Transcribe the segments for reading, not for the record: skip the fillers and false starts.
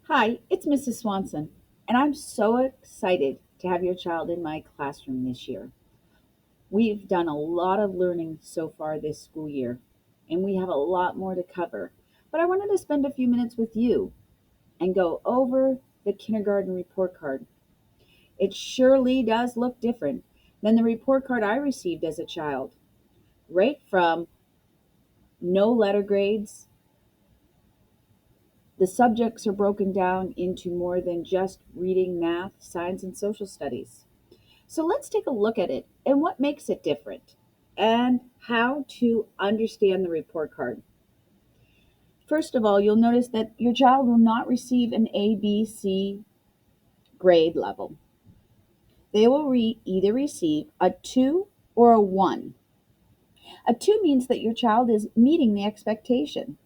Hi, it's Mrs. Swanson, and I'm so excited to have your child in my classroom this year. We've done a lot of learning so far this school year, and we have a lot more to cover. But I wanted to spend a few minutes with you and go over the kindergarten report card. It surely does look different than the report card I received as a child, right from no letter grades. The subjects are broken down into more than just reading, math, science, and social studies. So let's take a look at it and what makes it different and how to understand the report card. First of all, you'll notice that your child will not receive an A, B, C grade level. They will either receive a 2 or a 1. A 2 means that your child is meeting the expectation.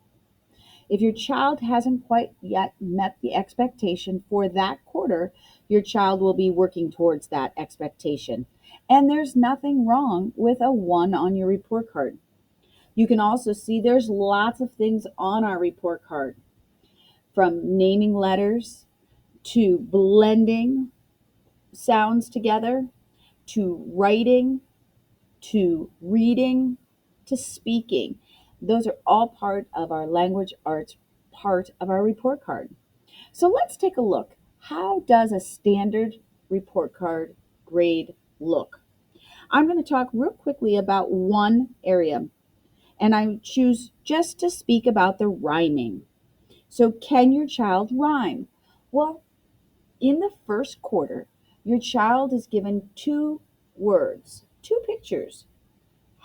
If your child hasn't quite yet met the expectation for that quarter, your child will be working towards that expectation. And there's nothing wrong with a 1 on your report card. You can also see there's lots of things on our report card, from naming letters to blending sounds together to writing to reading to speaking. Those are all part of our language arts part of our report card. So let's take a look. How does a standard report card grade look? I'm going to talk real quickly about one area, and I choose just to speak about the rhyming. So, can your child rhyme? Well, in the first quarter, your child is given two words, two pictures: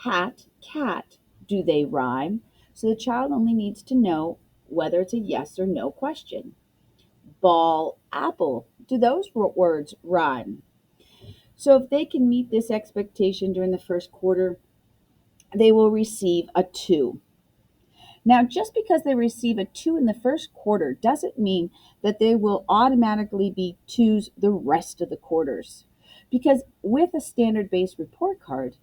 hat, cat. Do they rhyme? So the child only needs to know whether it's a yes or no question. Ball, apple. Do those words rhyme? So if they can meet this expectation during the first quarter, they will receive a 2. Now, just because they receive a 2 in the first quarter doesn't mean that they will automatically be 2s the rest of the quarters. Because with a standard based report card,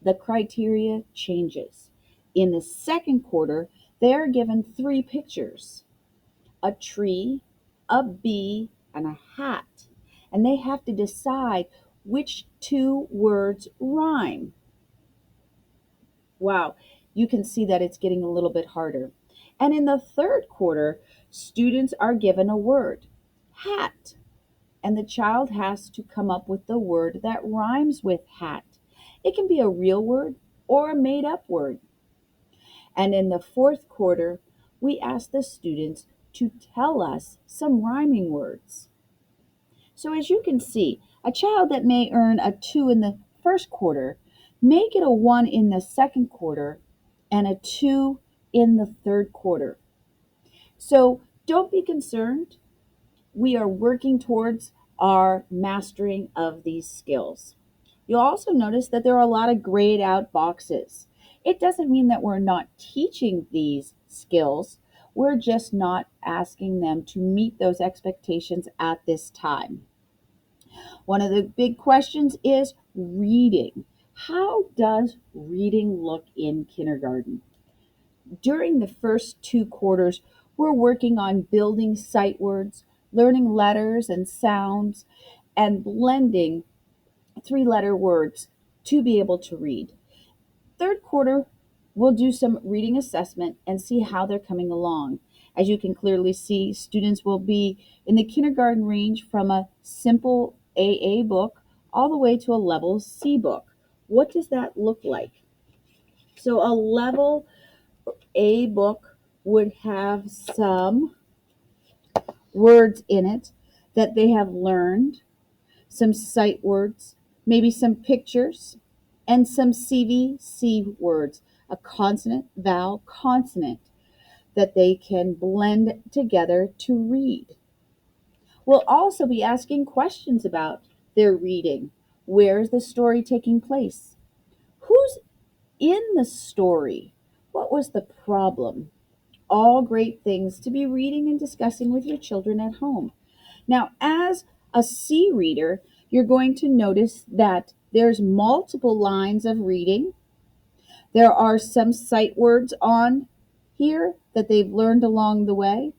the criteria changes. In the second quarter, they are given 3 pictures: a tree, a bee, and a hat. And they have to decide which 2 words rhyme. Wow, you can see that it's getting a little bit harder. And in the third quarter, students are given a word, hat, and the child has to come up with the word that rhymes with hat. It can be a real word or a made up word. And in the fourth quarter, we ask the students to tell us some rhyming words. So as you can see, a child that may earn a 2 in the first quarter may get a 1 in the second quarter and a 2 in the third quarter. So don't be concerned. We are working towards our mastering of these skills. You'll also notice that there are a lot of grayed out boxes. It doesn't mean that we're not teaching these skills. We're just not asking them to meet those expectations at this time. One of the big questions is reading. How does reading look in kindergarten? During the first 2 quarters, we're working on building sight words, learning letters and sounds, and blending 3-letter words to be able to read. Third quarter, we'll do some reading assessment and see how they're coming along. As you can clearly see, students will be in the kindergarten range from a simple AA book all the way to a level C book. What does that look like? So a level A book would have some words in it that they have learned, some sight words, maybe some pictures, and some CVC words, a consonant, vowel, consonant that they can blend together to read. We'll also be asking questions about their reading. Where is the story taking place? Who's in the story? What was the problem? All great things to be reading and discussing with your children at home. Now, as a C reader, you're going to notice that there's multiple lines of reading. There are some sight words on here that they've learned along the way.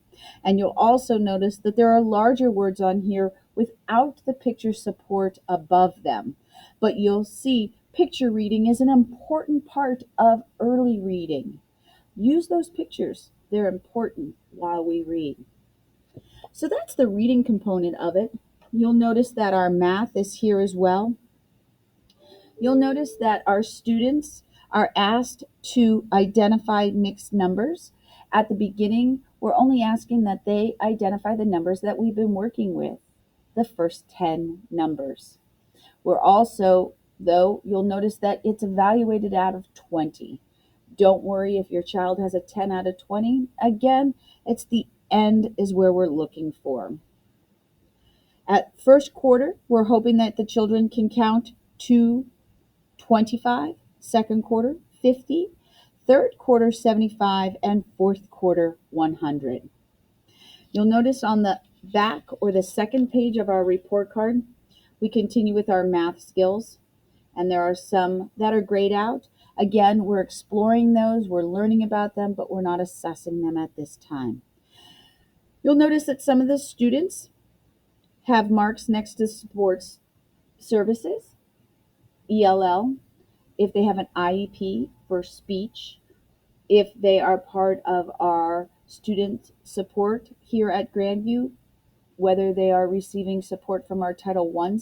And you'll also notice that there are larger words on here without the picture support above them. But you'll see picture reading is an important part of early reading. Use those pictures. They're important while we read. So that's the reading component of it. You'll notice that our math is here as well. You'll notice that our students are asked to identify mixed numbers. At the beginning, we're only asking that they identify the numbers that we've been working with, the first 10 numbers. We're also, though, you'll notice that it's evaluated out of 20. Don't worry if your child has a 10 out of 20. Again, it's the end is where we're looking for. At first quarter, we're hoping that the children can count to 25, second quarter 50, third quarter 75, and fourth quarter 100. You'll notice on the back or the second page of our report card, we continue with our math skills, and there are some that are grayed out. Again, we're exploring those, we're learning about them, but we're not assessing them at this time. You'll notice that some of the students have marks next to sports services, ELL, if they have an IEP for speech, if they are part of our student support here at Grandview, whether they are receiving support from our Title I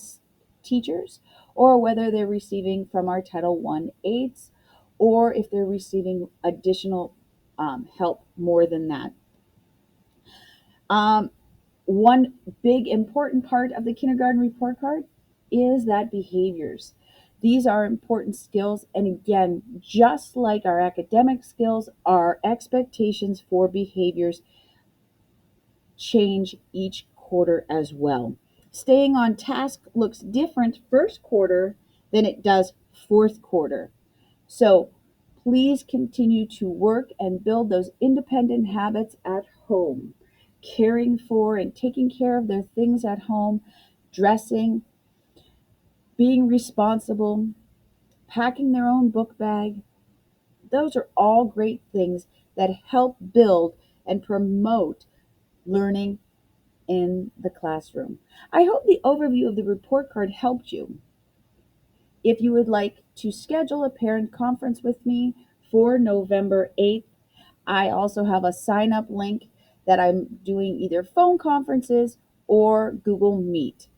teachers, or whether they're receiving from our Title I aides, or if they're receiving additional help more than that. One big important part of the kindergarten report card is that behaviors. These are important skills, and again, just like our academic skills, our expectations for behaviors change each quarter as well. Staying on task looks different first quarter than it does fourth quarter. So please continue to work and build those independent habits at home, caring for and taking care of their things at home, dressing, being responsible, packing their own book bag. Those are all great things that help build and promote learning in the classroom. I hope the overview of the report card helped you. If you would like to schedule a parent conference with me for November 8th, I also have a sign up link that I'm doing either phone conferences or Google Meet.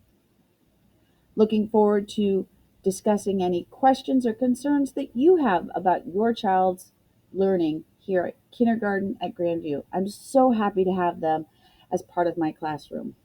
Looking forward to discussing any questions or concerns that you have about your child's learning here at kindergarten at Grandview. I'm so happy to have them as part of my classroom.